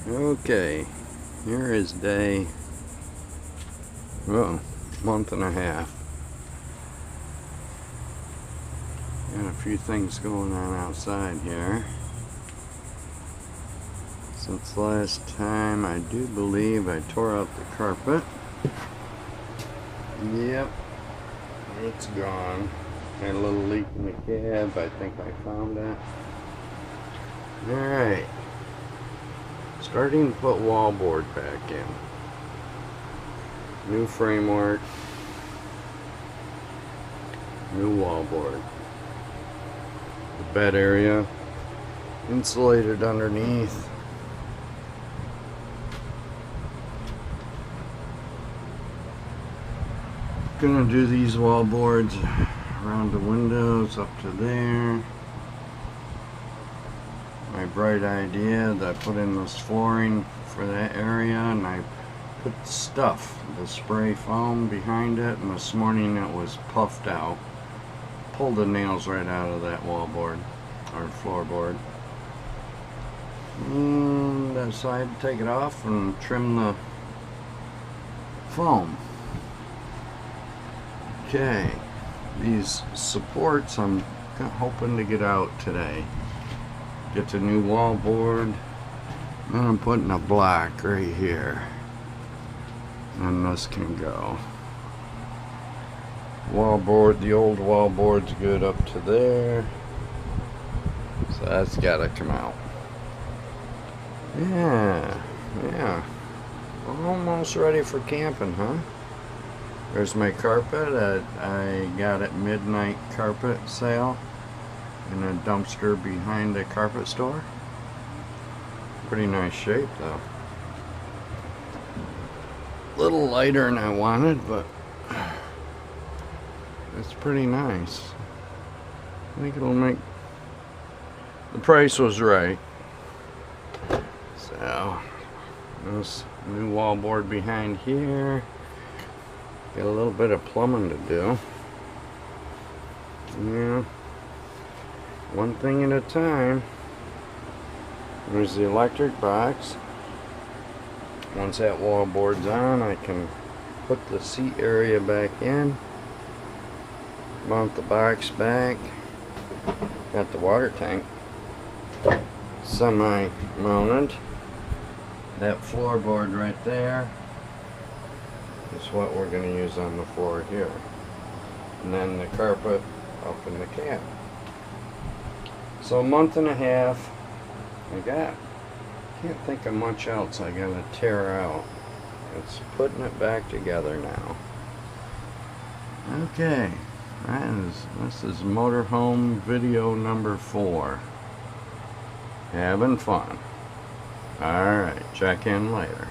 Okay, here is day, well, month and a half. Got a few things going on outside here. Since last time, I do believe I tore out the carpet. Yep, it's gone. Had a little leak in the cab. I think I found it. Alright. Starting to put wallboard back in. New framework. New wallboard. The bed area insulated underneath. Gonna do these wallboards around the windows up to there. My bright idea that I put in this flooring for that area, and I put the spray foam behind it, and this morning it was puffed out. Pulled the nails right out of that wallboard or floorboard, and I decided to take it off and trim the foam. Okay, these supports I'm hoping to get out today. Get the new wallboard, and I'm putting a block right here, and this can go. Wallboard, the old wallboard's good up to there, so that's gotta come out. Yeah, almost ready for camping, huh? There's my carpet. I got at midnight carpet sale in a dumpster behind the carpet store. Pretty nice shape though. A little lighter than I wanted, but it's pretty nice. I think it'll make, the price was right. So this new wallboard behind here. Got a little bit of plumbing to do. Yeah, one thing at a time. There's the electric box. Once that wallboard's on, I can put the seat area back in, mount the box back. Got the water tank semi-mounted. That floorboard right there is what we're going to use on the floor here, and then the carpet up in the cab. So a month and a half. Can't think of much else I gotta tear out. It's putting it back together now. Okay, this is motorhome video number 4. Having fun. Alright, check in later.